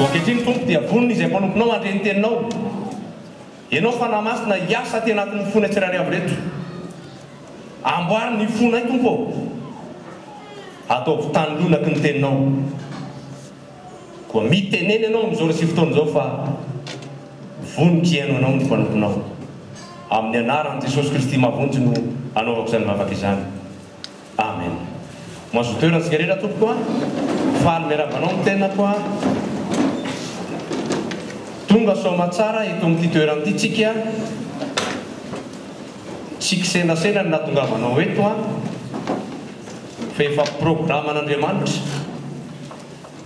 Ankehitriny tompo dia vonona izay manomponao andreny teninao. Ianao fanamasina hiasa tena anatin'ny fona tsirairay avy reto. Amboary ny fonay tompo. Ataovy tanlonaky ny teninao. Koa miteneny ianao amin'izao resy fotoan'izao fa voninky iaino anao ny manomponao. Amin'ny anaran'i Jesosy Kristy mavonjy no anaovako izany vavaka izany. Amen. Mahazo toerana tsika rehetra tompoko a. Faly miaravanao ny tenako a. Tonga soma tsara eto amin'ity toerana ity tsika. Tsika senasena ny nahatongavanao eto a. Fa efa programan'Andriamanitra.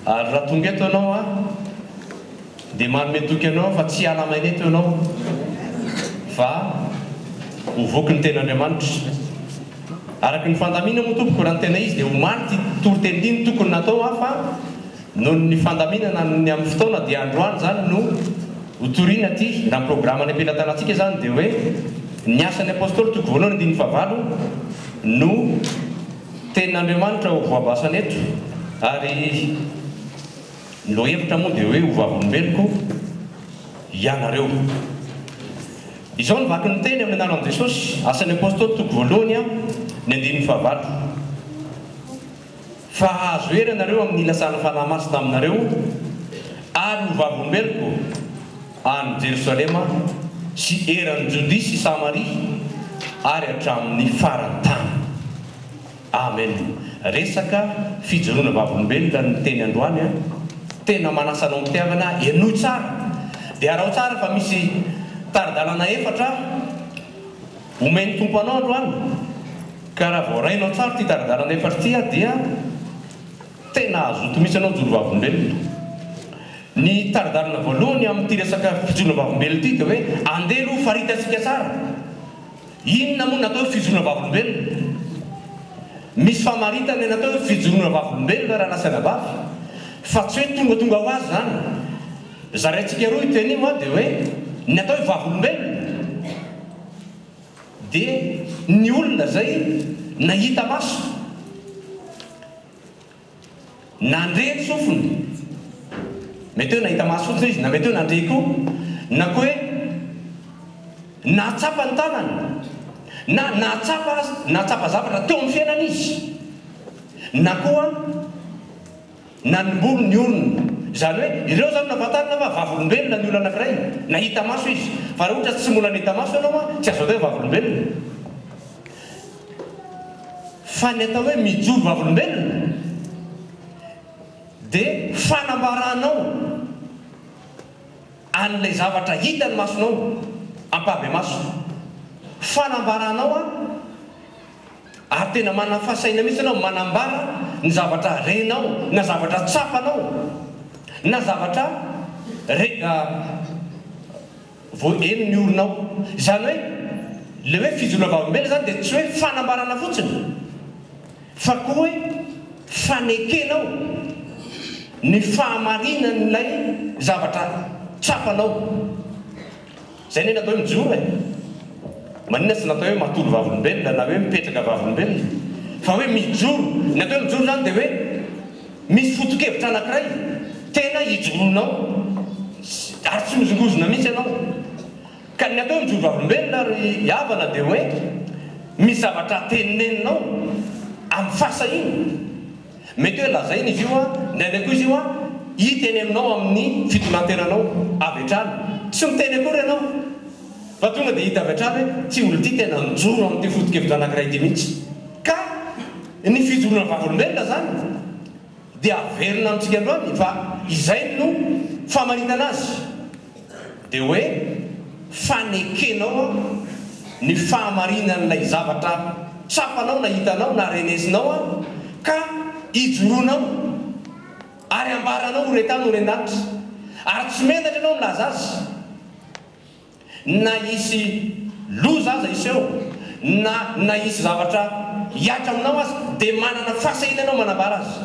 Ary raha tonga eto ianao a, dia manome toky ianao fa tsy hiala maina eto ianao. Fa hovoky ny ten'Andriamanitra. Araky ny fandamina moa tompoko raha ny tena izy dia omaly ty toroteniny tokony natao a fa noho ny fandaminana ny amin'ny fotoana dia androany zany no hotoriana ty raha programany ampelantanantsika zany dia hoe ny asan'ny apôstôly toko voalohany andiny favalo no ten'Andriamanitra ho voabasana eto ary lo hevitra moa dia hoe ho vavolombeloko ianareo. Izao ny vaky ny teny amin'ny anaran'i Jesosy, asan'ny apôstôly toko voalohany a ny andiny favalo. Fa azo hery ianareo amin'ny ilasan'ny fanahy masina aminareo ary ho vavolombeloko any Jerosalema sy eran'ny Jodia sy Samaria ary hatramin'ny farany tany. Amen. Resaka fijoroana vavolombelona ny teny androany a. Tena manasanao mitiavana enoy tsara. Dia arao tsara fa misy taridalana efatra omeny tompo anao androany. Ka raha voarainao tsara ty taridalana efatra ty a dia tena azoto misy anao joro vavolombelona. Ny taridalana voalohany amin'ity resaka fijoroana vavolombelona ity dia hoe andelo faritatsika tsara. Inona moa natao fijoroana vavolombelona? Misy famaritana natao fijoroana vavolombelona raha nasana vavy. Fa tsy hoe tonga ho azy zany. Zaraintsika roa iteny moa dia hoe natao vavolombelona. Dia ny olona zay nahita maso. Nandreny sofiny. Mety hoe nahita maso fotsiny izy, na mety hoe nandre koa. Na koa hoe nahatsapa ny tanany. Na nahatsapa zavatra teo amin'ny fiainana izy. Na koa nanimbolo ny olona. Zany hoe ireo zany nahafantarina fa vavolombelona ny olona anankiray. Nahita maso izy. Fa raha ohatra tsy mbola nahita maso ianao a, tsy azo atao hoe vavolombelona. Fa ny atao hoe mijoro vavolombelona dia fanambaranao an'ilay zavatra hita ny masonao ampavy maso. Fanambaranao a ary tena manafasaina mihitsy anao manambara ny zavatra renao, na zavatra tsapanao, na zavatra eny ny orinao. Zany hoe le hoe fijoroana vavolombelona zany dia tsy hoe fanambarana fotsiny fa koa hoe fanekenao ny fahamarinan'ilay zavatra tsapanao. Zay ne natao hoe mijoro e. Maninona tsy natao hoe matoro vavolombelona na hoe mipetraka vavolombelona. Fa hoe mijoro. Natao hoe mijoro zany dia hoe misy foto-kevitra anankiray tena hijoronao ary tsy mizongozona mihitsy ianao. Ka ny atao hoe mijoro vavolombelona ary havana dia hoe misy zavatra teneninao amin'ny fahasahina. Mety hoe lazaina izy io a, ndraindray koa izy io a hiteny aminao amin'ny fitolantenanao avy hatrany. Tsy miteny akory ianao fa tonga dia hita avy hatrany hoe tsy olo ty tena mijoro amin'ity foto-kevitra anankiray ity mihitsy. Ka ny fijoroana vavolombelona zany dia averina amintsika androany fa izay no famaritana azy. Dia hoe fanekenao ny fahamarinan'ilay zavatra tsapanao na hitanao na renesinao a ka hijoronao ary ambaranao horetany horendanitra ary tsy menatra ianao milaza azy. Na hisy loza aza iseo na hisy zavatra hiatra aminao azy dia manana fahasahina ianao manambara azy.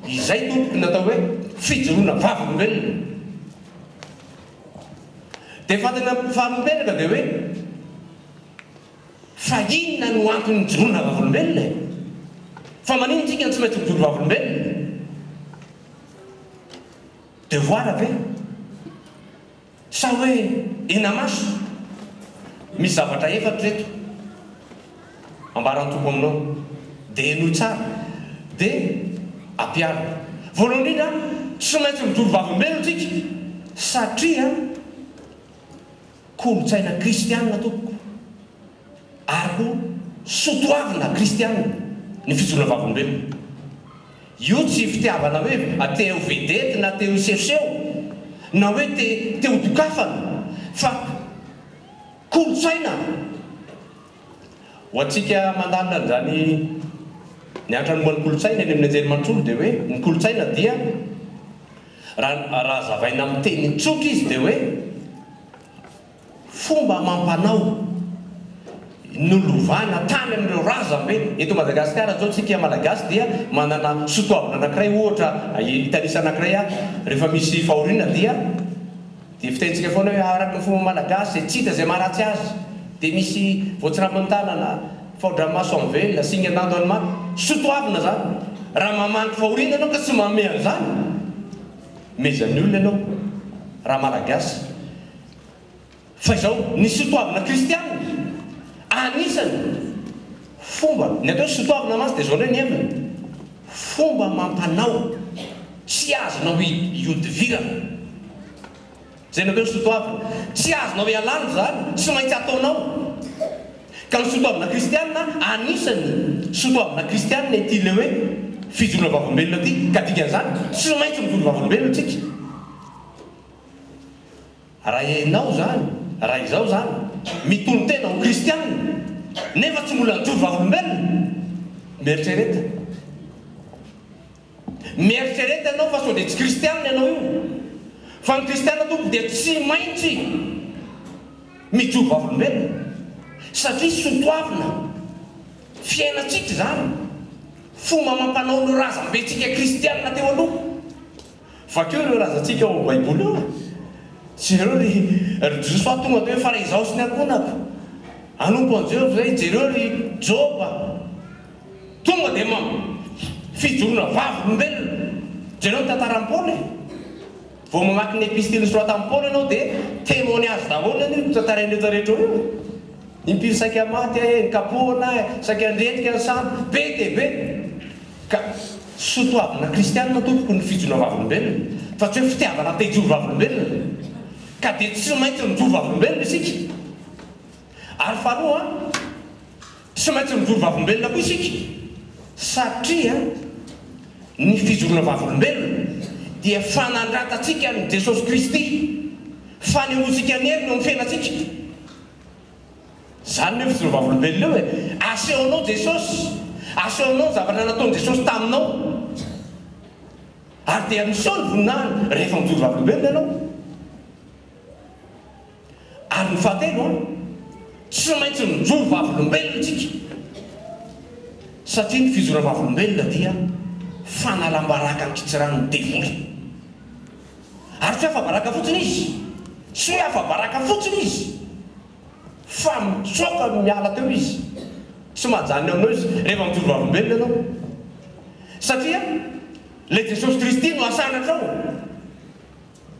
Izay tompoko natao hoe fijoroana vavolombelona. Dia fantana vavolombelona dia hoe fa inona no antony joroana vavolombelona e? Fa manino tsika tsy maintsy mijoro vavolombelona. devoir ave sa hoe ena maso misy zavatra efatra reto ambarany tompo aminao dia enoy tsara dia ampiaro voalohany indrindra tsy maintsy mijoro vavimbelona tsika satria kolotsaina kristianina tompoko ary koa sotoavina kristianina ny fijoroana vavimbelona io tsy fitiavana hoe ateo vedety na teo isehoseho na hoe teo dokafana fa kolotsaina ho antsika mandalina zany niantra nomboan'ny kolotsaina eny amin'ny anjery manontolo dia hoe ny kolotsaina dia raha zavaina amin'ny teny tsotra izy dia hoe fomba mampanao nolovana tany amin'ireo razambe eto Madagasikara zao tsika malagasy dia manana sotoavina anankiray ohatra itanisa anankiray rehefa misy fahoriana dia fitentsika foana hoe araky ny fomba malagasy tsy hita zay maharatsy azy dia misy voatsirambony tanana fahodramaso amin'ny velona singa nando any maty sotoavina zany raha mamantry fahoriana anao ka tsy mamea an'izany mezan'ny olona ianao raha malagasy fa izao ny sotoavina kristianina anisany fomba ny atao sotoavina masy dia zao ndray ny evina fomba mampanao tsy azonao iodivirana zay natao ny sotoavina tsy azonao ialany zany tsy maintsy ataonao ka ny sotoavina kristianina anisany sotoavina kristianina ity le hoe fijoroana vavimbelona ty ka dikan'izany tsy maintsy mijoro vavimbelona tsika raha enao zany raha izao zany mitony tena ho kristianina nefa tsy mbola mijoro vavimbelona mieritrereta ianao fa sao dia tsy kristianina ianao io fa ny kristianina tompo dia tsy maintsy mijoro vavimbelona satria sotoavina fiainatsika zany fomba mampanao no razambentsika kristianina teo aloha fa keo ireo razantsika ao baiboly io tsy reo ry Josoa tonga teo hoe fa izao sy ny akonako anompo an'izeo zay jereo ry Joba tonga dia fijoroana vavimbelona jereo ny tantaran'ny Paoly vao mamaky ny epistily soratan'ny Paoly ianao dia témoignage daholo any tantarain'rehetra rehetra io impiry saika maty ny kapohana saika andretika ny sambo be dia be ka sotoavina kristianina tompoko ny fijoroana vavimbelona fa tsy hoe fitiavana te hijoro vavimbelona ka dia tsy maintsy mijoro vavimbelona isika ary faharoa tsy maintsy mijoro vavimbelona koa isika satria ny fijoroana vavimbelona dia fanandratatsika ny Jesosy Kristy fanehoantsika ny heviny amin'ny fiainatsika zany hoe fijoroana vavimbelona io hoe asehonao Jesosy asehonao zavatra nataony Jesosy taminao ary dia miseho ny voninahiny rehefa mijoro vavimbelona ianao ary ny fahatelo tsy maintsy mijoro vavimbelona tsika satria ny fijoroana vavimbelona dia fanalambaraka ny kitsirano devoly ary tsy afa-baraka fotsiny izy tsy hoe afa-baraka fotsiny izy fa mitsoka miala teo izy tsy mahajany aminao izy rehefa mijoro vavimbelona ianao satria le Jesosy Kristy no asanatrao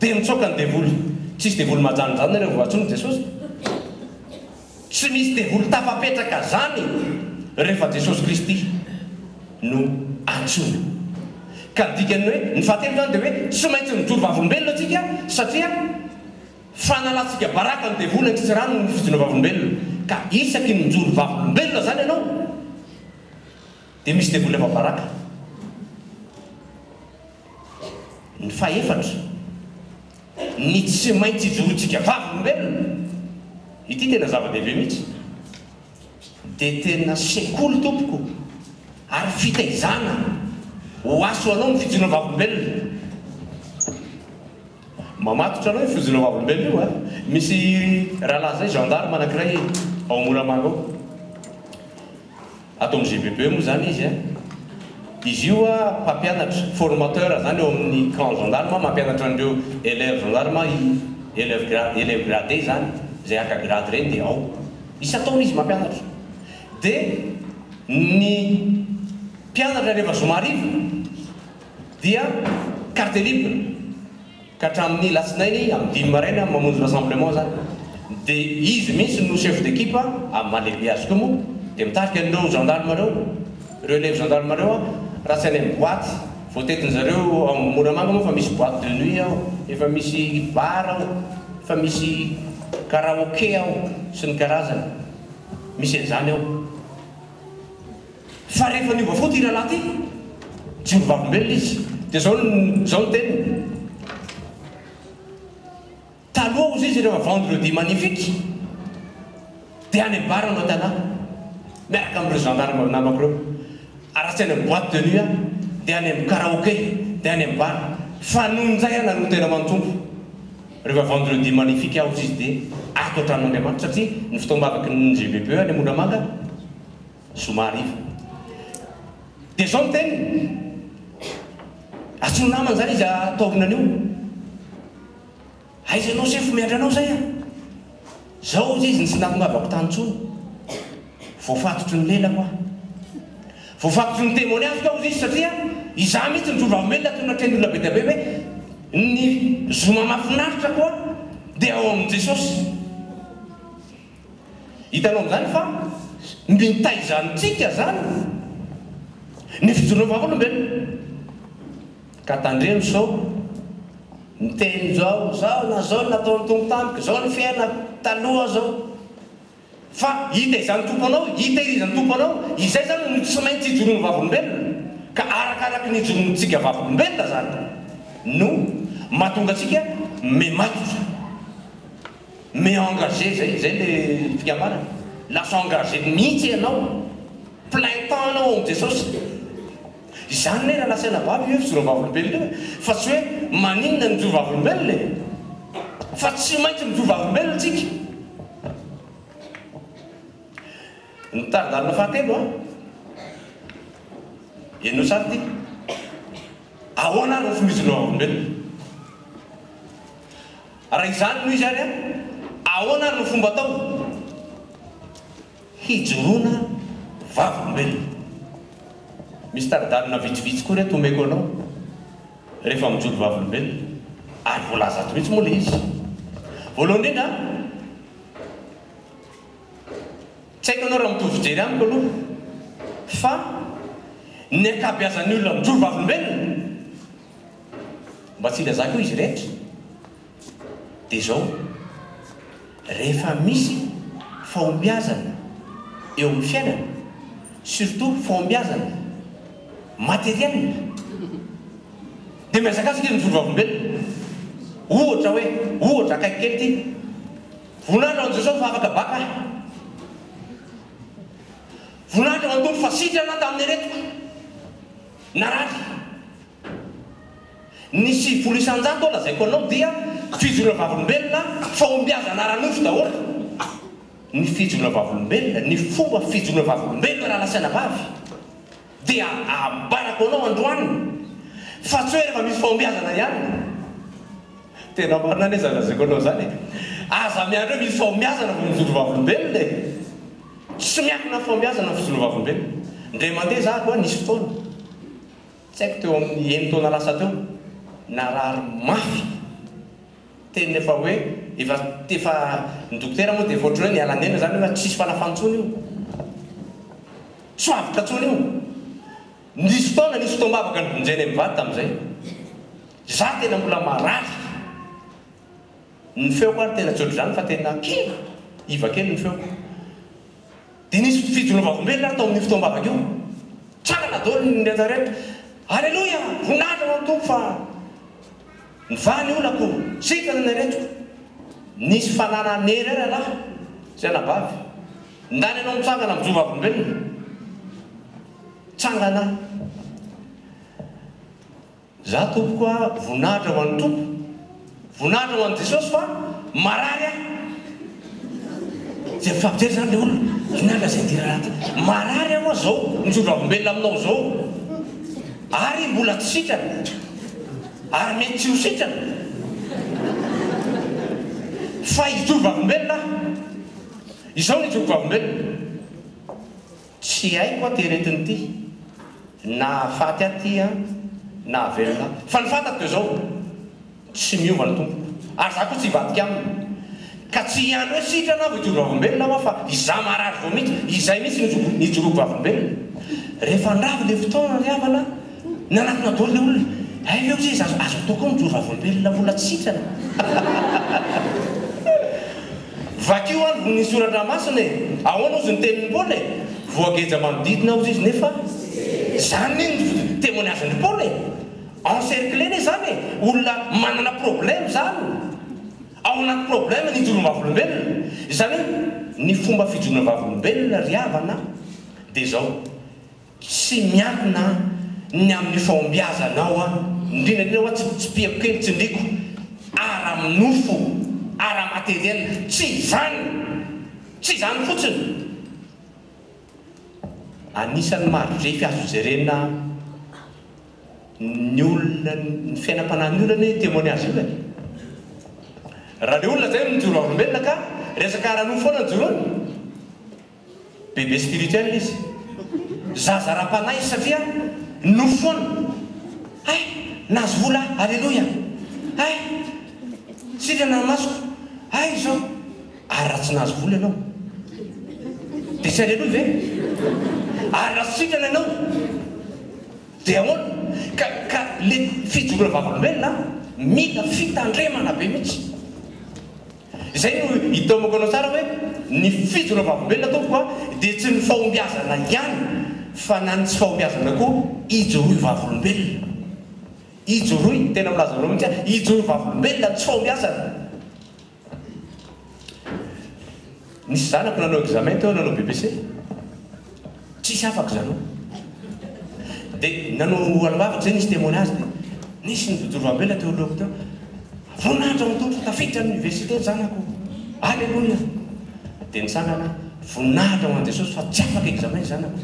dia mitsoka ny devoly tsisy devoly mahajany zany nareo voatsony Jesosy tsy misy devoly tafapetraka zany rehefa Jesosy Kristy no antsona ka dikany hoe ny fahatelo zany dia hoe tsy maintsy mijoro vavimbelona atsika satria fanalatsika baraka ny devoly tsy rano ny fijoroana vavimbelona ka isaky ny mijoro vavimbelona zany ianao dia misy devoly efa baraka ny fahaefatra ny tsy maintsy ijorotsika vavimbelona ity tena zava-dehibe mihitsy dia tena sekoly tompoko ary fitaizana ho aso anao ny fijoroana vavimbelona mamatotra anao ny fijoroana vavimbelona io misy rahalahy zay gendarme anankiray ao Moramanga ao atao amin'ny GBB moa zany izy izy io mpampianatra formateur zany eo amin'ny camp gendarme mampianatra an'ireo élève gendarme élève gradé zany zay aka grade reny dia ao isataona izy mampianatra dia ny mpianatra rehefa zoma ariva dia carte libre ka hatramin'ny latsinainy amin'ny 10 maraina mamonjy rassemblement zany dia izy mihitsy no chef d'équipe amin'ny mahalehibe azy koa moa dia mitarika an'ireo gendarme ireo élèves gendarme ireo raha tsy any amin'ny boîte voatetin'zareo amin'ny Moramanga moa fa misy boîte de nuit ao, efa misy bar ao, fa misy karaoké ao sy ny karazany misy an'izany ao. Fa rehefa niova foty iralahy ty tsy olovavimbelona izy dia zao ny teniny taloha ozy izy rehefa vendredi magnifique dia any bar anao tana miaraka amin'ireo gendarme namako ireo aratsy any amin'ny boîte de nuit dia any amin'ny karaoké dia any amin'ny bar fa nohon'izay ana no tena mantompo rehefa vendredi magnifique aho izy dia ato an-tranon'Andriamanitra satria ny fotoam-bavaky ny GBPE any Moramanga somary iva dia zao ny teniny atsono namany zany izy ataovina an'io aiza anao sefo miandry anao zay zao izy ny tsy nampongavako tantsony voafatotry ny lelako voafatotry ny témoignage ka izy satria izaho mihitsy ny tovavy-melona tona tren'olona be dia be hoe ny zoma mahafinaritra koa dia ao amin'i Jesosy hitanao amin'izany fa mitaizantsika zany ny fijoroana vavolombelona ka tandremo sao ny teny zao na zao nataon'ny tompo tampoka zao ny fiaina taloha zao fa hita izany tompo anao hitehirizany tompo anao izay zany no tsy maintsy hijoroana vavolombelona ka arakaraky ny hijoroantsika vavolombelona zany no mahatonga atsika mematotra me-engagé zay le fikambanana lasa engagé mihitsy ianao plein temps anao amin'ny Jesosy izany ne raha lasaina bavy hoe fijoroana vavolombelona io fa tsy hoe maninona mijoro vavolombelona fa tsy maintsy mijoro vavolombelona tsika ny taridalina fahatelo enao sary ty ahoana no fomijoroana vavolombelona raha izany no izy ary ahoana no fomba atao hijoroana vavolombelona misy taridalina vitsivitsy koa reto omeko anao rehefa mijoro vavolombelona ary voalazato mihitsy moa le izy voalohany indrindra tsy haiko anao raha mitovy fijery amiko aloha fa ny ankabeazan'ny olona mijoro vavolombelona mba tsy ilazako izy rehetra dia zao rehefa misy fahombiazana eo amin'ny fiainana surtout fahombiazana matériel dia miazakazaka izy mijoro vavolombelona ohatra akaiky kely ty voninahitra ao Jesosy fa afaka baka voninahitra ao tompo fa sitrana tamin'ny aretiko narary ny 7 isan-jato ao lazaiko anao dia fijoroana vavolombelona fahombiazana ara-nofo daholo ny fijoroana vavolombelona ny fomba fijoroana vavolombelona raha lasaina vavy dia abarako anao androany fa tsy hoe rehefa misy fahombiazana ihany tena marina ane zany lazaiko anao zany aza miandro hoe misy fahombiazana vo mijoro vavolombelona tsy miakina fahombiazana fijoroana vavolombelona ndray mandeha za koa nisy fotoana tsy haiko teo amin'ny 1 taona lasa teo narary mafy teny efa hoe efa ny dokotera moa dia voatra hoe nialanena zany hoe tsisy fanafantsony io soavitra tsony io nisy fotoam-bavaka ny vonjeny mivady tamin'izay za tena mbola marary ny feoko ary tena tsotra zany fa tena kely iva kely ny feoko dia nisy fijoroana vavolombelona tao amin'ny fotoam-bavaka io tsangana daholo ny rehetrarehetra alleloia voninahitra ho tompo fa ny vany olako sitrana ny aretiko nisy fanana nery ary alahy zay nabavy ndany anao mitsangana mijoro vavolombelona tsangana za tompoko a voninahitra ho an'ny tompo voninahitra ho an'i Jesosy fa marary zay fampijery zany le olona voninahitra zay dia raha ty marary aho zao mijoro vavolombelona aminao zao ary mbola tsy sitrana ary mety tsy ho sitrana fa hijoro vavolombelona izao ny joro vavolombelona tsy haiko ateretiny ty na faty aty na avelona fa ny fantako teo zao tsy miova ny tompo ary za koa tsy hivadika aminy ka tsy ihany hoe sitrana avy ijoro vavolombelona ma fa iza marary vao mihitsy izay mihitsy nijoroako vavolombelona rehefa ndravy le fotoana ry havana nanatona dolo le olona ay eo zay azo ataoko ao mijoro vavolombelona vola tsy sitrana vakio any vo nisoratra masina e ahoana ozy ny tenin'ny Paoly e voageja manodidina ozy izy nefa zany ny témoignage-ny Paoly e encerclé zany e olona manana problème zany ao anaty problème nijoro vavolombelona zany hoe ny fomba fijorona vavolombelona ry havana dia zao tsy miankina ny amin'ny fahombiazanao a indrindra hoa tsy piako kely tsy ndriko ara-minofo ara-materiel tsy zany fotsiny anisan'ny marodrefy azo jerena ny olona ny fiainam-panahiny olona ny témoignage io e raha le olona zay mijoro vavolombelona ka resaka ara-nofo foana njoroany bebe spirituel izy zaza ra-panahy satria nofo foana ay nazo vola alleloia ay sitrana masoko ay zao ary raha tsy nazo vola ianao dia tsy alleloia ve ary raha tsy sitrana ianao dia ahoana ka le fijorona vavolombelona mila fitandremana be mihitsy zay no hitomako anao tsara hoe ny fijorona vavolombelona tompoko a dia tsy ny fahombiazana ihany fa na ny tsy fahombiazana koa ijoroy vavolombelona ijoroy tena milaza anao mihitsy ijoroy vavolombelona tsy fahombiazana nisy zanako nanao examen teo nanao BBC tsisy afaka zanao dia nanao alovavaka zay nisy témoignage dia nisy nijoro vavolombelona teo alohako teo voninahitra amin'ny tompo tafiditra amin'ny université zanako alleloia dia nisangana voninahitra hoan'i Jesosy fa tsy afaka examen zanako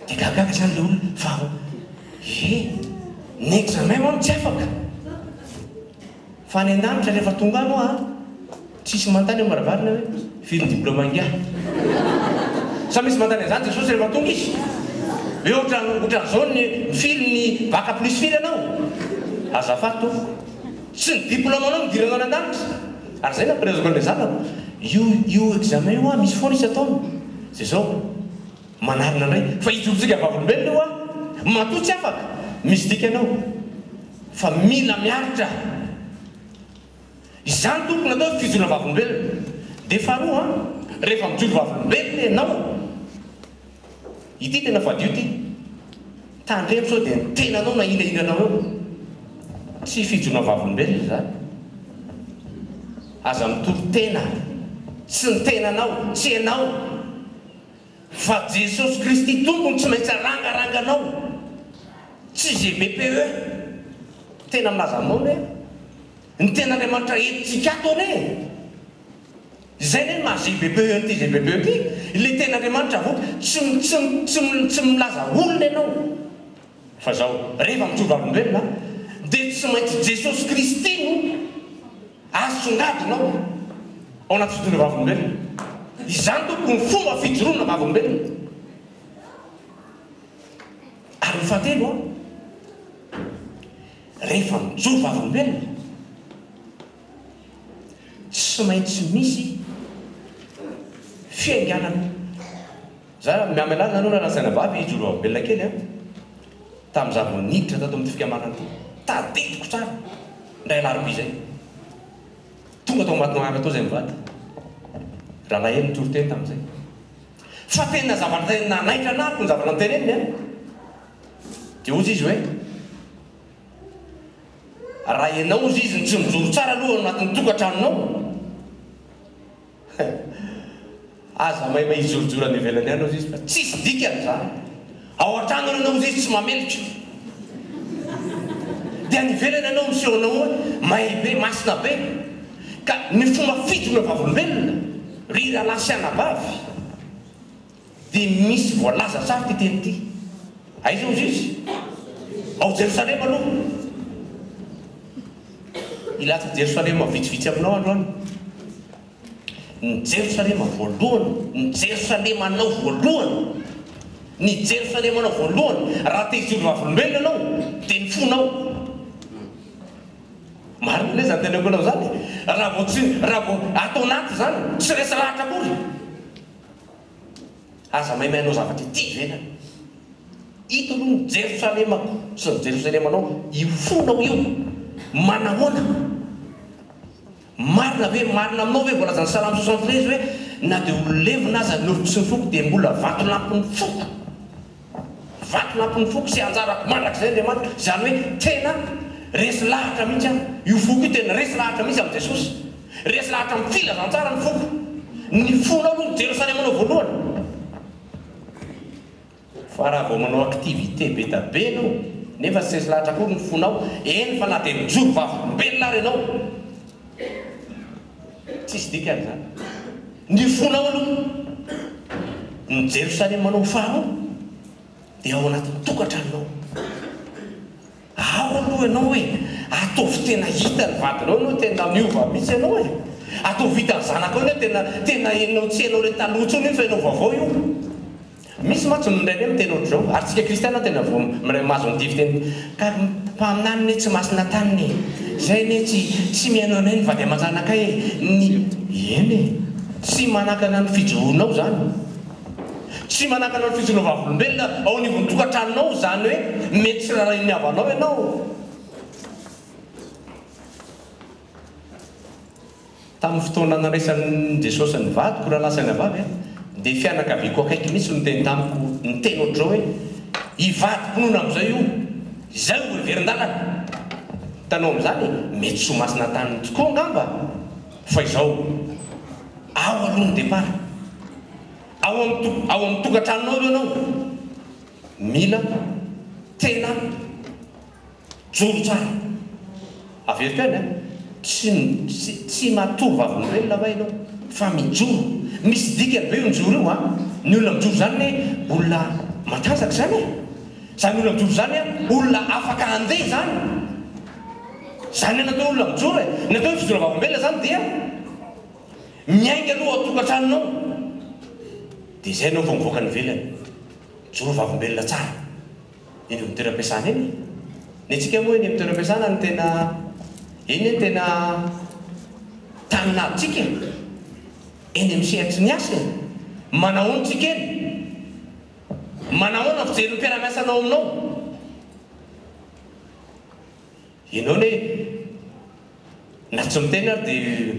dia gagaga zany le olona fa ny examen moa tsy afaka fa ny an-danitra rehefa tonga anao a tsisy mantany amaravarina hoe firy ny diplôme angia sa misy mantany an'izany Jesosy rehefa tonga izy hoe ohatran'izao ny firy ny baka plus firy anao azafady to tsy ny diplôme anao midiranao any an-danitra ary zay nampirazako an'ilay zanako io examen io a misy foana isy ataony zay zao manarina indray fa ijorotsika vavolombelona io a matoa tsy afaka misy dika anao fa mila miaritra izany tompoko natao fijorona vavolombelona dia faharoa a rehefa mijoro vavolombelona ianao ity tena vadio ity tandremo sao dia ny tenanao na ilainanao eo tsy fijorona vavolombelona zany aza mitoro tena tsy ny tenanao tsy ianao fa Jesosy Kristy tompony tsy maintsy arangaranganao tsy GBPE tena milaza aminao ne ny ten'Andriamanitra entitsika ato ane zay ne maha GBPE an'ity GBPE ty le ten'Andriamanitra voky tsy milaza olona ianao fa zao rehefa mijoro vavolombelona dia tsy maintsy Jesosy Kristy no asongadinao ao anaty fijorona vavolombelona izany tompoko ny fomba fijoroana vavolombelona ary ny fahatelo a rehefa mijoro vavolombelona tsy maintsy misy fiainganana za miamelana anao nanasaina vavy ijoro vavolombelona kely a tamin'ny zavoniditra tato amin'ny fikamarana ty tadetiko tsara ndray laroby zay tonga tao matinao anga tao zay mivady raha lahely nitoroteny tamin'izay fa tena zavatra nanaitra anako ny zavatra niteneniny a dia ozy izy hoe raha ianao ozy izy ny tsy mijoro tsara aloha anatin'ny tokantranonao aza mahay ijorojoro any ivelany any ozy izy fa tsisy dikany zany ao an-trano anao ozy izy tsy mamelitra dia any ivelany anao misehonao hoe mahay be masina be ka ny fomba fijorona vavolombelona ry rahalahy sy anabavy dia misy voalaza tsara ty teny ity aiza ozy izy ao Jerosalema aloha ilatsy Jerosalema vitsivitsy aminao androany ny Jerosalema voalohany ny Jerosalema anao voalohany ny Jerosalema anao voalohany raha te hijoro vavolombelona anao dia ny fonao marina le zany tenako anao zany raha vao atao anaty zany tsy resa lahatra akory aza maimainao zavatra ty vena ito aloha ny Jerosalemako sy ny Jerosalemanao io fonao io manahoana marina aminao ve voalazany Salamo 73 hoe na dia ololevina aza nofoko sy ny foko dia mbola vato lampin'ny foko sy anjarako mandrak'izay Andriamanitra zany hoe tena resy lahatra mihitsy a io foko io tena resy lahatra mihitsy amin'i Jesosy resy lahatra amin'ny filazantsara ny foko ny fonao aloha ny Jerosalemanao voalohany fa raha vao manao activité be da be anao nefa tsy resy lahatra koa ny fonao eny fa na dia mijoro vavolombelona ary ianao tsisy dikany zany ny fonao aloha ny Jerosalemanao fahanao dia ao anatin'ny tokantranonao ao aloha ianao hoe ataovy tena hita ny vadinao ianao tena miova mihitsy ianao e ataovy hita ny zanakao ianao tena enao tsy enao le taloha tsony iny fa enao vaovao io misy matsy mindray ny mitena ohatr'izao ary tsika kristiana tena vao mahazo ny diviteny ka mpaminany ne tsy masina taniny zay ne tsy mihainao nay ny vady aman-janakay ny eny e tsy manakana ny fijoroanao zany tsy manakana ny fijoroanao vavolombelona ao anivon'ny tokantranonao zany hoe mety tsy raha ny avanao ianao tamin'ny fotoana naresan'ny Jesosy ny vadiko raha lasa ny avavy dia fianakaviako akaiky mihitsy no teny tamiko ny teny ohatr'izao hoe hivadiko nono amin'izay io izay ho heverin-dalana tanao amin'izany mety so masina taniny tokoa ngamba fa izao ao aloha ny départ ao amin'ny tokantranonao io ianao mila tena joro tsara averiko any tsy matory vavolombelona va ianao fa mijoro misy dikany be io mijoro io ny olona mijoro zany hoe olona matanjaka zany e zany olona mijoro zany olona afaka handeha zany natao olona mijoro e natao hoe fijoro vavolombelona zany dia miainga aloha ao tokantranonao dia izay anao vao mivoaka ny velany joro vavolombelona tsara eny amin'ny toeram-piasana eny ny antsika moa eny amin'ny toeram-piasana ny tena eny ny tena taninaditsika eny amin'ny sehatry ny asa manahoana tsika eny manahoana fijery ny mpiara-miasanao aminao ianao ne na tsy miteny ary dia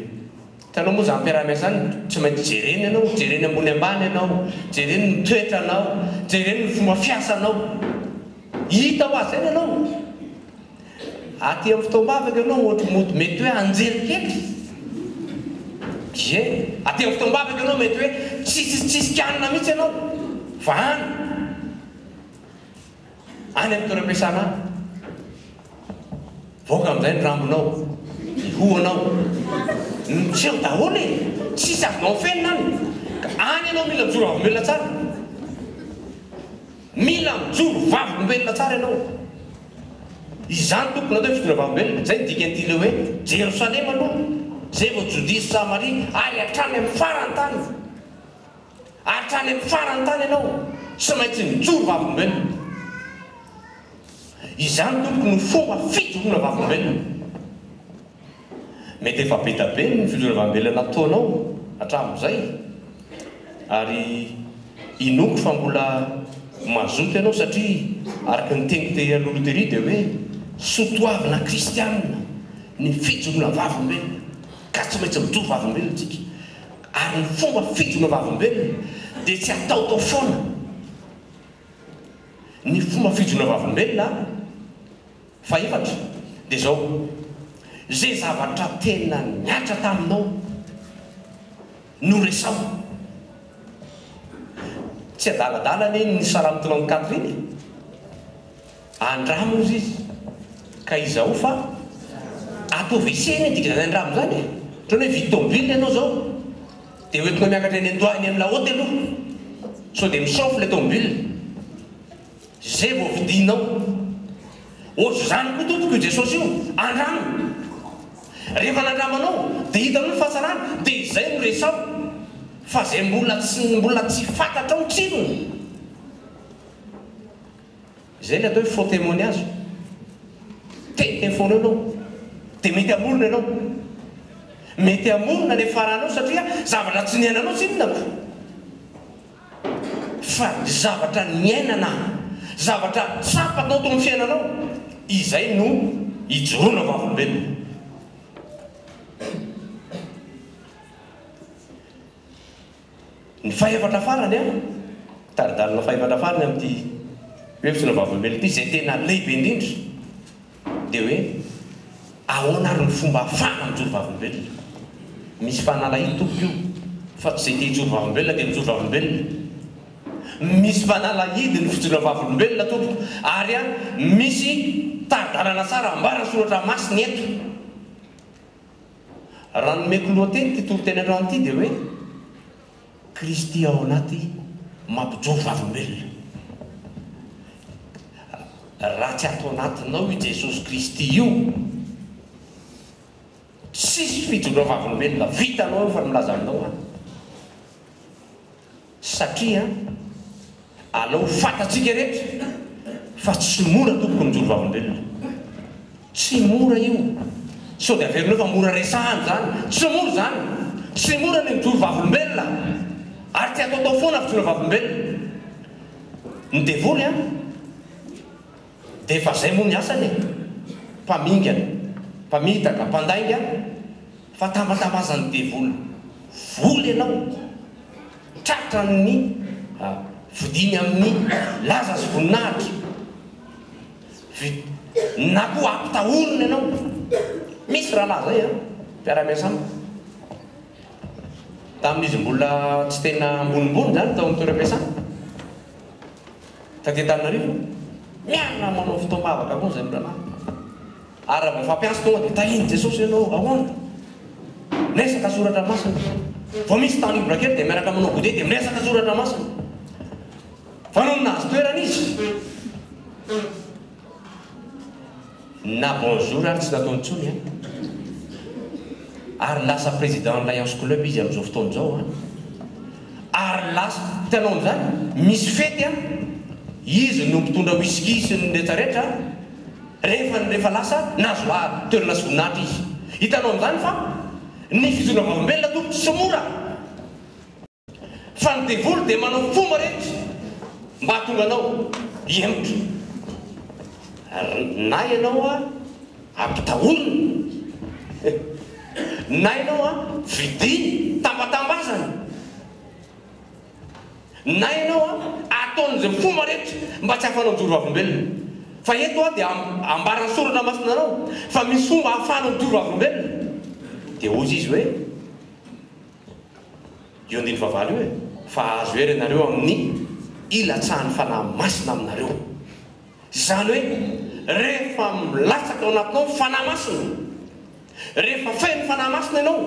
tanao moa zany mpiara-miasany tsy maintsy jereny ianao jereny ambony ambany ianao jereny ny toetranao jereny ny fomba fiasanao hita ho azy zany ianao aty amin'ny fotoam-bavaka ianao ohatrimoto mety hoe anjely kely ye aty amin'ny fotoam-bavaka ianao mety hoe tsisy kanina mihitsy ianao fa any amin'ny toeram-piasana voaka amin'izay ny rambonao ny hoanao tsy eo daholo e tsisy azonao fenina any any ianao mila mijoro vavolombelona tsara mila mijoro vavolombelona tsara ianao izany tompony atao fijoro vavolombelona zay dikany le hoe Jerosalema aloha zay vao Jodia sy Samaria ary hatrany amin'ny farany tany hatrany amin'ny farany tany ianao tsy maintsy mijoro vavolombelona izany tompony ny fomba fijoroana vavolombelona mety efa be da be ny fijoro vavolombelona nataonao hatramin'izay ary inoko fa mbola mazoto ianao satria araka ny teny te aloloteria dia hoe sotoavina kristianina ny fijoroana vavolombelona ka tsy maintsy mijoro vavolombelona tsika ary ny fomba fijoroana vavolombelona dia tsy ataotao foana ny fomba fijoroana vavolombelona fa efatra dia zao zay zavatra tena niatra taminao no resao tsy adaladalany ny Salamo 34 iny andramo izy ka izao fa ataovy eseny dika zany andramo zany ohatrany hoe vitomobile ianao zao dia hoentinao miakatra eny andohany amin'ny lahoty aloha sao dia misaofy le tomobile zay vao vidinao ohatro zany koa tompoko io Jesosy io andramo rehefa nandramanao dia hitanao ny fahatsarana dia izay no resao fa zay mbola tsy fantatra ao ny tsirony zay le atao hoe faux témoignage teny foana anao dia mety amorona ianao mety amorona le faranao satria zavatra tsy niainanao tsy inonako fa zavatra niainana zavatra tsapanao tao amin'ny fiainanao izay no ijoroana vavolombelona ny fahavatra farany a taridalina fahavatra farany amin'ity hevitsina vavolombelona ity izay tena lehibe indrindra dia hoe ahoana ary ny fomba ahafahana mijoro vavolombelona misy fanalahiny tompoko io fa tsy izay te hijoro vavolombelona dia mijoro vavolombelona misy fanalahidy ny fijoroana vavolombelona tompoko ary a misy taridalana tsara ambarany soratra masiny eto raha nomeko lohateny ty toro-teny androany ity dia hoe Kristy ao anaty mampijoro vavolombelona raha tsy ato anatinao i Jesosy Kristy io tsisy fijoroana vavolombelona vitanao fa milaza aminao satria alao fatatsika rehetra fa tsy mora tompoko mijoro vavolombelona tsy mora io sao dia averinao fa mora resahany zany tsy mora zany tsy mora ny mijoro vavolombelona ary ty ataotao foana fijoroana vavolombelona ny devoly a dia efa zay moa ny asany mpamingana mpamitaka mpandainga fa tambatamazany devoly voly ianao tratra ny vidiny amin'ny laza sy voninahitra na koa ampitahorona ianao misy raha laza zay mpiara-miasa amiko tamin'izy mbola tsy tena ambonimbony zany tao amin'ny toeram-piasana taty Antananarivo miarina manao fotoam-bavaka koa zay mirana ary raha mifampiasa tonga dia tahiny Jesosy ianao ahoana miresaka soratra masina vao misy tany libra kely dia miaraka manao gode dia miresaka soratra masina fa no nahazo toerana izy na bonjour ary tsy nataony tsony ary lasa président Alliance Club izy amin'izao fotoana izao ary lasa hitanao amin'izany misy fety izy no mpitondra whisky sy ny rehetrarehetra rehefa lasa nazo toerana sy voninahitra izy hitanao amin'izany fa ny fijoroana vavolombelona tompoko tsy mora fa ny devoly dia manao fomba rehetra mba hahatonga anao hiemotra na ianao ampitahorona na ianao vidiny tambatambazana na ianao ataon'izay fomba rehetra mba tsy hahafanao mijoro vavolombelona fa eto dia ambarany soratra masina anao fa misy fomba ahafahana mijoro vavolombelona dia ozy izy hoe io andiny vavalo io fa azo ery ianareo amin'ny ilatsahany fanahy masina aminareo zany hoe rehefa milatsaka ao anatinao fanahy masina rehefa feno fanahy masina ianao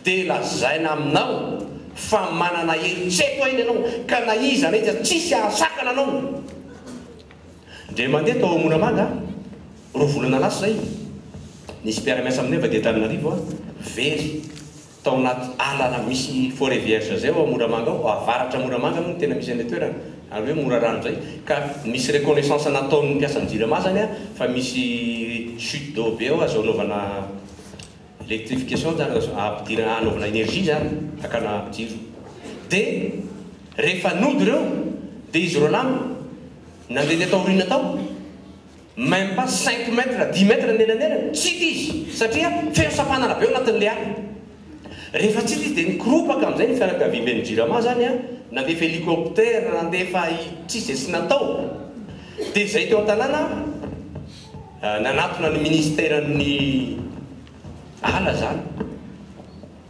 dia lazaina aminao fa manana eritreto ainy ianao ka na iza na iza tsisy ahasakana anao ndre mandeha tao Moramanga ro volana lasa zay nisy mpiara-miasa aminay va dia Antananarivo very tao anaty alana misy forêt vierge zay ao Moramanga ao avaratra Moramanga moa tena misy an'ilay toerana ary hoe mora rano zay ka misy reconnaissance nataon'ny mpiasan'ny JIRAMA zany fa misy chute d'eau be ao azo anaovana électrification zany ampidirana anaovana énergie zany akana jiro dia rehefa nody ireo dia izy reo lamy nandeha tao aoriana tao même pas 5 mètres 10 mètres nelanelana tsy hita izy satria feno sapanana be ao anatin'ilay ala rehefa tsy hita izy dia nikropaka amin'izay ny fianakavian'ny JIRAMA zany nandefa hélicoptère nandefa tsisy sy natao dia zay teo an-tanàna nanatona ny ministèren'ny ala zany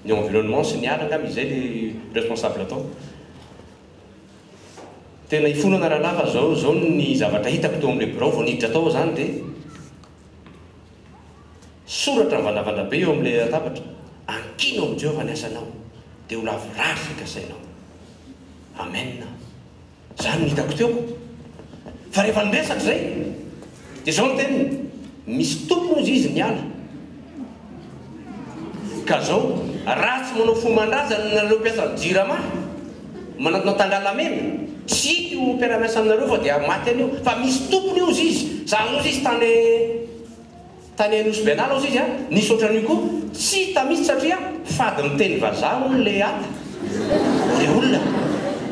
ny environnement sy ny ala ngamy izay le responsable atao tena ifonana raha lafa zao ny zavatra hitako teo amin'ilay birao vao niditra tao zany dia soratra mivandravandra be eo amin'ilay latabatra ankino amin'izay Jehovah ny asanao dia ho lavorary zay kasainao amen zany ny hitako teoko fa rehefa niresaka zay dia zao ny teniny misy tompony izy izy ny ala ka zao raha tsy manao fomban-drazana nareo mpiasan'ny JIRAMA manatona tangalamena tsy hita io mpiara-miasa aminareo fa dia maty an'io fa misy tompony io izy za ozy izy tany tany anosy benala ozy izy a nisy ohatran'io koa tsy hita misy satria fady miteny vazaha hono le ata le olona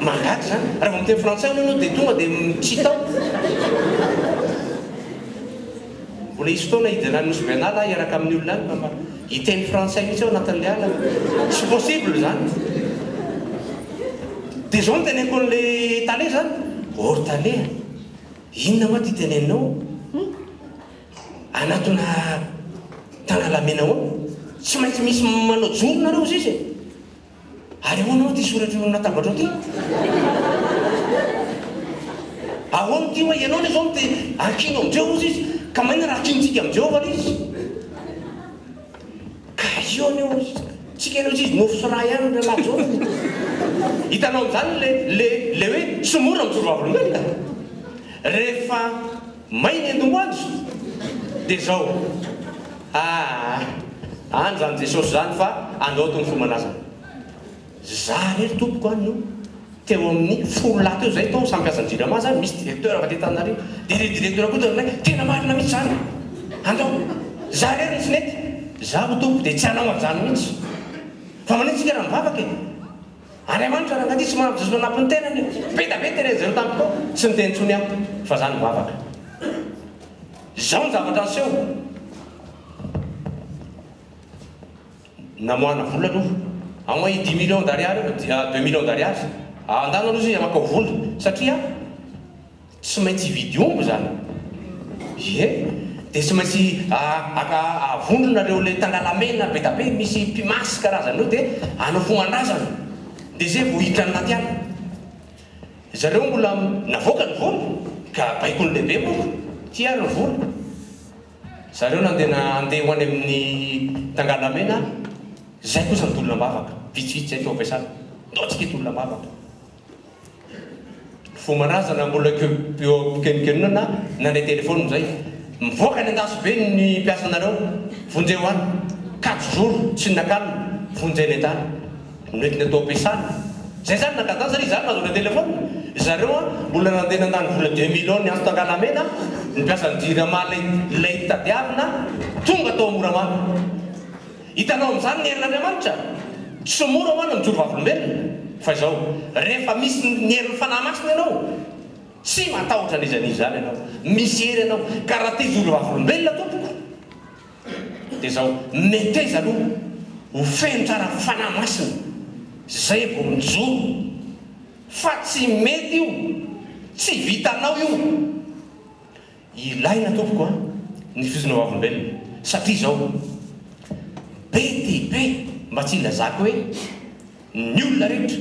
mangaty zany raha vao miteny frantsay hono anao dia tonga dia tsy tao mbola isy fotoana hidina anosy benala iaraka amin'ny olona any fa hiteny frantsay mihitsy ao anatin'le ala tsy possible zany dia zao niteneko an'le tale zany or tale inona moa ty teneninao anatona tangalamena ao tsy maintsy misy manao jorona nareo izy ary ahoanao ty soratra natabatra ty ahoana ty hoe ianao le zao ty ankino amindreo izy izy ka maina raha akinitsika amindreo va izy ka io aneo tsika anao izy nofo sy raha ihany le lahy zao hitanao am'zany le hoe somora mijoro vavolombelona rehefa mainy endomboandro dia zao any zany jesosy zany fa andaotony fomanazana za rery tompoko any no teo amin'ny folo lahy teo zay tao sampiasan-jirama zany misy directeur afa tetanareo dia re directeur koa tena tena marina mihitsy zany andao za rery nisy nety za ho tompo dia tsy anao an'izany mihitsy fa manitsika raha mivavaka e andriamanitra raha ngaty tsy mahazo manampiny tenany betabe tena zareo tampoko tsy niteny tsony aho fa za mivavaka zao ny zavatra anseho namoana vola aloha amoa 10 millions d'ariary 2 millions d'ariary andana aloha izy amakao vola satria tsy maintsy hividy omby zany ie dia tsy maintsy avondronareo le tangalamena be tabe misy mpimasy karazany reo dia anao fomanrazana dia zay vo hiditra anaty any zareo mbola navoaka ny vola ka baikony lehibe moa tia ny vola zareo nandeha andeha ho any amin'ny tangalamena zay kosa nitolona mavaka vitsivitsy zay tao ampiasana ndaotsika hitolona mavaka fomanrazana mbola kenikenoina nandray telefony zay mivoaka ny andaso be ny mpiasanareo vonjeo any 4 jours tsy nakalina vonjeny an-tany noetiny atao ampiasana zay zany nakatany satria zany nahazoana telefony zareo a mbola nandeha nandany vola 2 millions ny azo tangalamena ny mpiasany jirama lay tadiavina tonga atao amoramamy hitanao am'zany ny herin'andriamanitra tsy mora hoana mijoro vavolombelona fa izao rehefa misy ny herin'ny fanahy masina ianao tsy matahotra an'izanizy zany ianao misy hery ianao ka raha te hijoro vavolombelona tompoko dia zao meteza aloha ho feno tsara fanahy masina zay vo mijoro fa tsy mety io tsy vitanao io ilaina tompoko a ny fizonao vavolombelona satria zao be tibe mba tsy ilazako hoe ny olona rehetra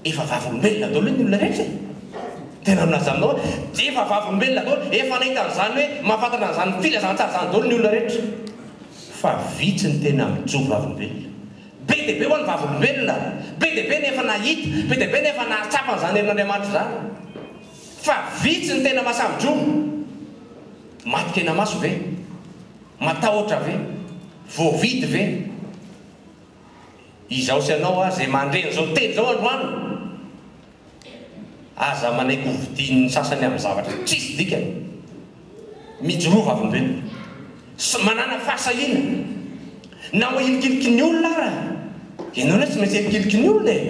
efa vavolombelona daholo ny olona rehetra tena minazy aminao efa vavolombelona daholo efa nahita an'izany hoe mahafantatra an'izany filazantsara zany daholo ny olona rehetra fa vitsy ny tena mijoro vavolombelona be diabe ho any vavolombelona be diabe nefa nahita be diabe nefa nahatsapa n'izany herin'andriamanitra zany fa vitsy ny tena masamijoro matikena maso ve matahotra ve voavidy ve izao sy anao a zay mandreny zao teny zao androany aza manaiky hovidiny sasany amin'ny zavatra tsisy dikany mijoro vavolombelona manana fahasahina na ho ilikiliky ny olona ara ianao na tsy maintsy ilikiliky ny olona e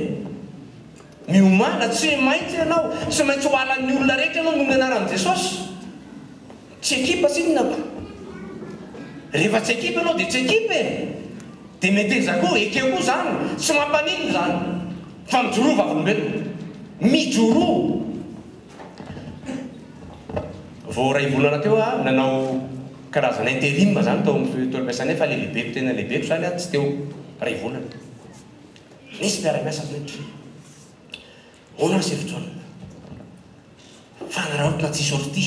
miomana tsy maintsy ianao tsy maintsy ho alan'ny olona rehetra ianao noho ny anaran'i jesosy tsy ekipa sinonako rehefa tsy ekipa ianao dia tsy ekipa e dia meteza koa ekeo koa zany tsy mampanino zany fa mijoro vavolombelona mijoro vao ray volana teo a nanao karazana intérim zany tao amin'ny tolo-piasana fa le lehibeko tena lehibeko zany a tsy teo ray volana nisy mpiara-miasa mety ona sy efitrona fanaraotona tsy sorti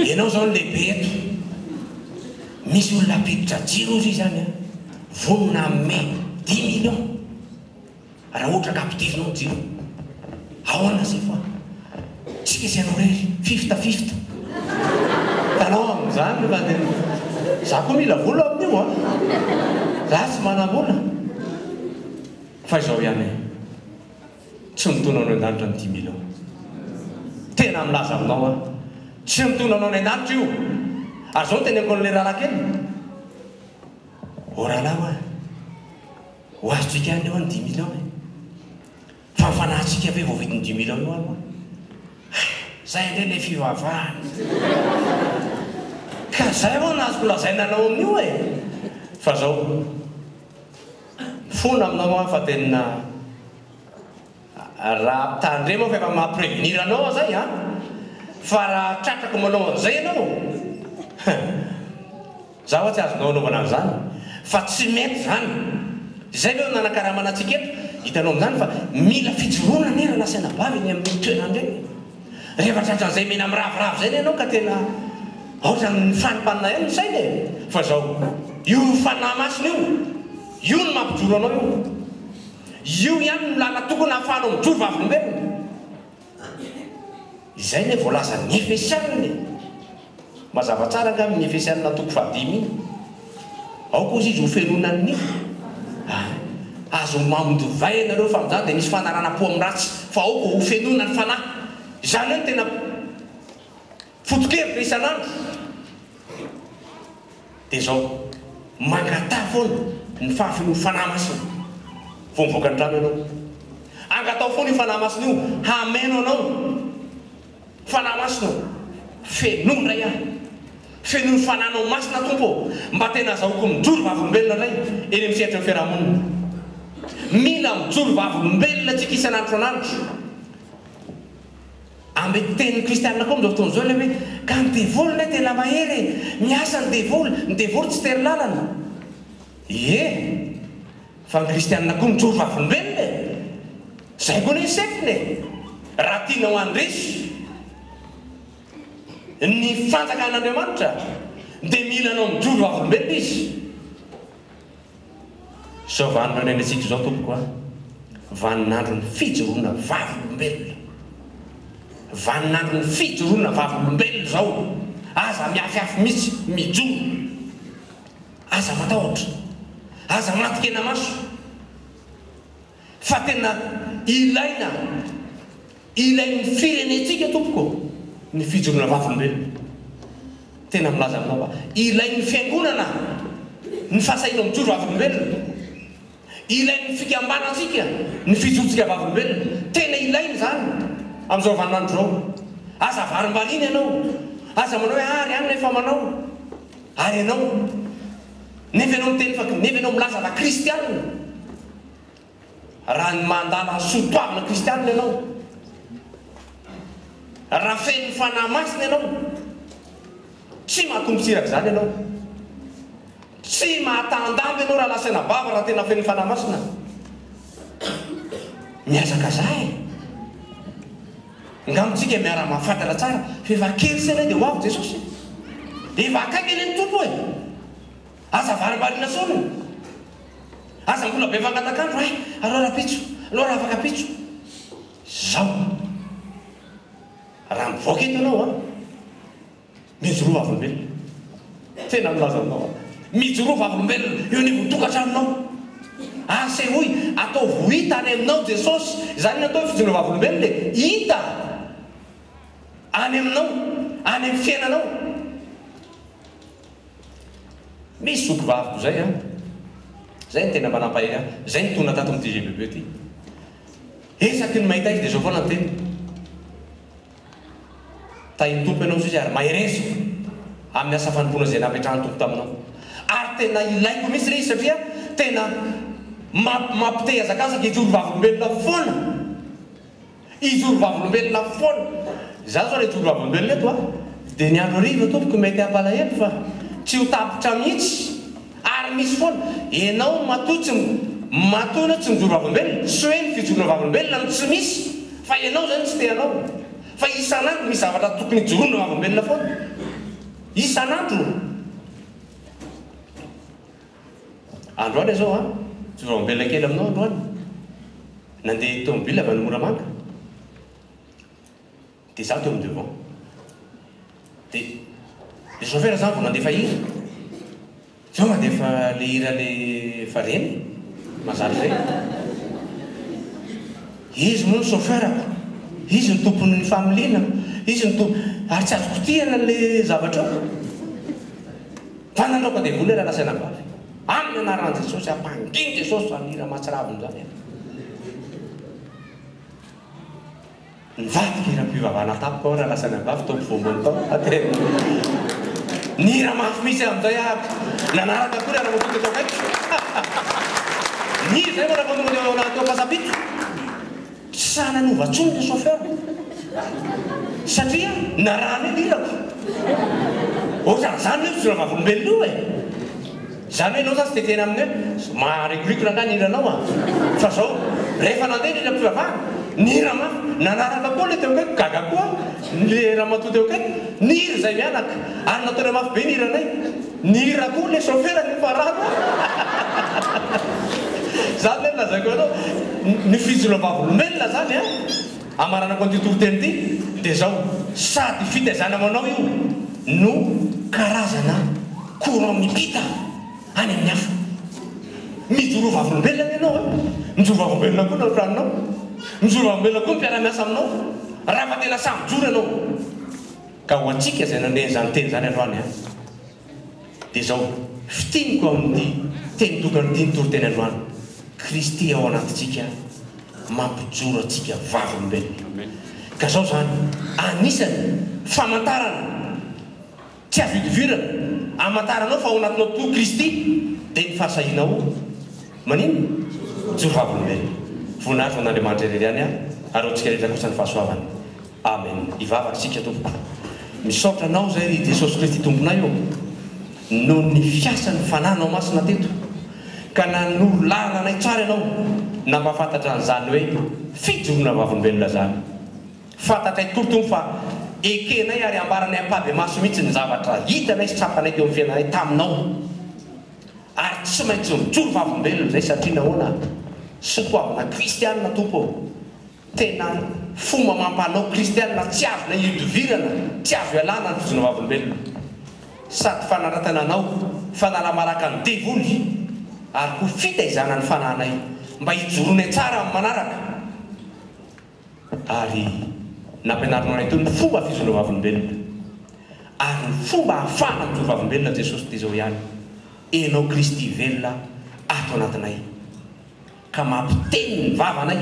ianao zao ny lehibe eto misy olona apiditra jiro izy zany a vonona me 10 millions raha ohatra ka ampidirinao jiro ahoana zay fa tsika sy anao rery 50-50 tanao am'zany fa dia za koa mila vola amin'io a za tsy manam-bola fa izao ihany tsy mitona anao an-danitra ny 10 millions tena milaza aminao a tsy mitona anao any an-danitra io ary zao teny ankon'le rahalankely o rahalahy ho azotsika any eo any 10 millions fa mifanahintsika ve vao vidiny 10 millions io any zay ndre le fivavahana ka zay avao nazoko lazaina anao amin'io fa zao fona aminao fa tena raha tandre moa fa efa mahaprevenir anao zay fa raha tratrako manao an'izay anao za oha tsy azonao anaovana an'izany fa tsy mety zany zay leo nanakaramana antsika eto hitanao amin'izany fa mila fijoroana nera nasaina bavy ny amin'ny toerana regny rehefa tratran'izay mena miravoravo zay anao ka tena ohatran'ny fanimpanina ihany ny saina fa zao io fanahy masina io no mampijoro anao io ihany no lala tokony ahafahanao mijoro vavolombelona izay ne voalaza ny efesianina mazava tsara nga amin'ny efesianina toko 5 iny ao koa izy ho fenonan'ny azo mamondovay nareo fa amin'izany dia misy fanarana-po amin'ny ratsy fa ao koa ho fenona ny fanahy izany hoe tena fotokevitra isan'andro dia zao mangatà foana ny fahafeno fanahy masina vo mivoaka ny trano ianao angatao foana io fanahy masina io hameno anao fanahy masina fenondra iah feno ny fanahnao masina tompo mba tena zahoko mijoro vavolombelona ray eny amin'ny sehatra ny fiarahamonina mila mijoro vavolombelona tsika isan'andro anandro ambe tenin'ny kristianina koa amin'izao fotoana izao le hoe ka ny devolona tena mahery miasa ny devoly tsy tery lalana fa ny kristianina koa mijoro vavolombelona zay koa ny sekine raha tianao andresy ny fanjakan'Andriamanitra dia mila anao mijoro vavolombelona izy zao vanona ny antsika zao tompoko vaninandro ny fijoroana vavolombelona vaninandro ny fijoroana vavolombelona zao aza miafiafy mihitsy mijoro aza matahotra aza matikena maso fa tena ilain'ny firenetsika tompoko ny fijoroana vavolombelona tena milaza aminao ilain'ny fiangonana ny fahasainao mijoro vavolombelona ilain'ny fikambanantsika ny fijorotsika vavolombelona tena ilainy zany amin'izao vaninandro zao aza varimbaliny ianao aza manao hoe ary any nefa manao ary ianao nefa ianao miteny fa nefa ianao milaza fa kristianina raha ny mandala sotoavina kristianina ianao raha feno fanahy masina ianao tsy mahatombo tsiraka zany ianao tsy mahatandamby ianao raha lasaina bava raha tena feno fanahy masina miazaka zay ngamitsika miara mahafantatra tsara fa efa kely sena dia ho avy Jesosy efa akaiky eny ny tompo aza varimbalina sona aza mbola be fangatakandro aloha rapitso aloha raha afaka pitso zao raha mivoaka eto anao mijoro vavolombelona tena milaza aminao mijoro vavolombelona eo ny votokatraminao ase hoy atao vohita any aminao Jesosy zany natao fijoro vavolombelona hita any aminao any amin'ny fiainanao misy soko vaviko zay zay ny tena manampahe zay ny tona tato amin'ny TGBB ty esaky ny mahita izy dia zao foana ny teny tahiny tompo ianao izy ary maherezo amin'ny asa fanompona zay napetrahany tompo taminao ary tena ilaiko misy le izy satria tena mampite azakazaka ijoro vavolombelona foana ijoro vavolombelona foana za zao le ijoro vavolombelona eto dia ny andro ariva tompoko mety hampalahelo fa tsy ho tapitra mihitsy ary misy foana ianao matoana tsy mijoro vavolombelona sy hoe ny fijoroana vavolombelona no tsy misy fa ianao zany tsy teanao fa isan'andro misy zavatra tokony ijoroana vavolombelona foana isan'andro andro any zao joro vavolombelona kely aminao andro any nandeha tomobile avy any Moramanga dia zaho teo amin'ny devant dia chauffeur zany vao nandefa hira zao mandefa le hira le fareny mazary zay izy moa ny chauffeur izy ny tompon'ny familiana izy ny tompo ary tsy azoko tiana le zavatra fanandraoka dia volera lasaina vavy amin'ny anaran'i Jesosy ampanginy Jesosy anira mahatsiraviny zany nivadika ira-pivavahana tapoka ao raha lasaina vavy tompo vombony tao ateny nira mafy misy amin'izay aby nanaraka kory ana matonga tao kaiky niry zay mana matonga teo anaty pasapity tsy sahy nanovatsony le chauffeur satria narany e lirako zany hoe fizora-vavolombelona io zany hoe anao zany tsy tetena aminy hoe maharikorikona nga niranao a fa zao rehefa nandeha nira-pivavahana nira mafy nanaraka koa le teo kaiky gaga koa le raha mato teo kaiky niry zay mianaka ary nataona mafy be niranay nira koa le chauffeur ny farano zany hoe lazaiko anao ny fizora-vavolombelona zany a amaranako an'ity teny ity dia zao sady fitaizana amanao io no karazana courant mipita any amin'ny hafa mijoro vavolombelona ianao mijoro vavolombelona koa nao franonao mijoro vavolombelona koa mpiara-miasa aminao raha fa tena samy joro ianao ka ho atsika zay nandeha zany teny zany androany a dia zao fitiniko amin'ity teny tokanyity nytoroteny androany Kristy ao anatitsika mampijoro atsika vavolombelona ka zao zany anisany famantarana tsy avidivirana amantaranao fa ao anatinao to Kristy dia ny fahasahinao manino joro vavolombelona voninahitra ho an'Andriamanitra irery ihany a ary antsika rehetra kosa ny fahasoavana amen ivavaka sika tompoko misaotra anao zay ry Jesosy Kristy tomponay io no ny fiasany fananao masina teto ka nanolorana anay tsara ianao na mahafantatra an'izany hoe fijorona vavolombelona zany fantatray tokoa tompo fa ekenay ary ambaranay ampady maso mihitsy ny zavatra hitanay sy tsapanay teo amin'ny fiainanay taminao ary tsy maintsy mijoro vavolombelona zay satria nahoana sokoavana kristianina tompo tena fomba mampanao kristianina tsy azona idivirana tsy azo ialana ny fijorona vavolombelona sady fanaratana anao fanalamaraka ny devoly ary koa fitaizana ny fananay mba hijorony tsara amin'ny manaraka ary nampianarinao anay teo ny fomba fijorona vavolombelona ary ny fomba ahafahana mijoro vavolombelona Jesosy dia zao ihany enao Kristy velona ato anatinay ka mampiteny ny vavanay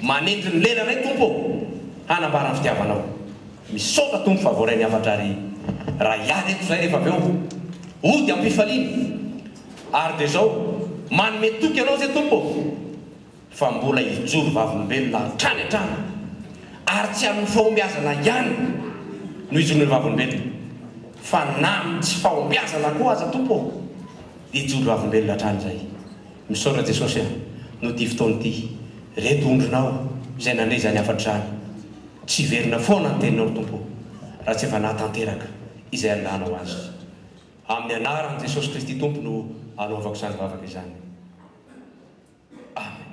manendy ny lelanay tompo hanambarany fitiavanao misaotra tompo fa voaray ny afatra ary raha ihany eto zay rehefa avy eo ody ampifaliana ary dia zao manome toky ianao zay tompo fa mbola hijoro vavolombelona hatrany hatrany ary tsy amin'ny fahombiazana ihany no hijoro ny vavolombelona fa na tsy fahombiazana koa aza tompo dia hijoro vavolombelona hatrany zay misaotra Jesosy a no ty fotoana ity reto ondronao izay nandre zany afatrany tsy verina foana ny teninao tompo raha tsy efa nahatanteraka izay alanao azy amin'ny anaran'i Jesosy Kristy tompo no anaovako izany vavaka izany amen.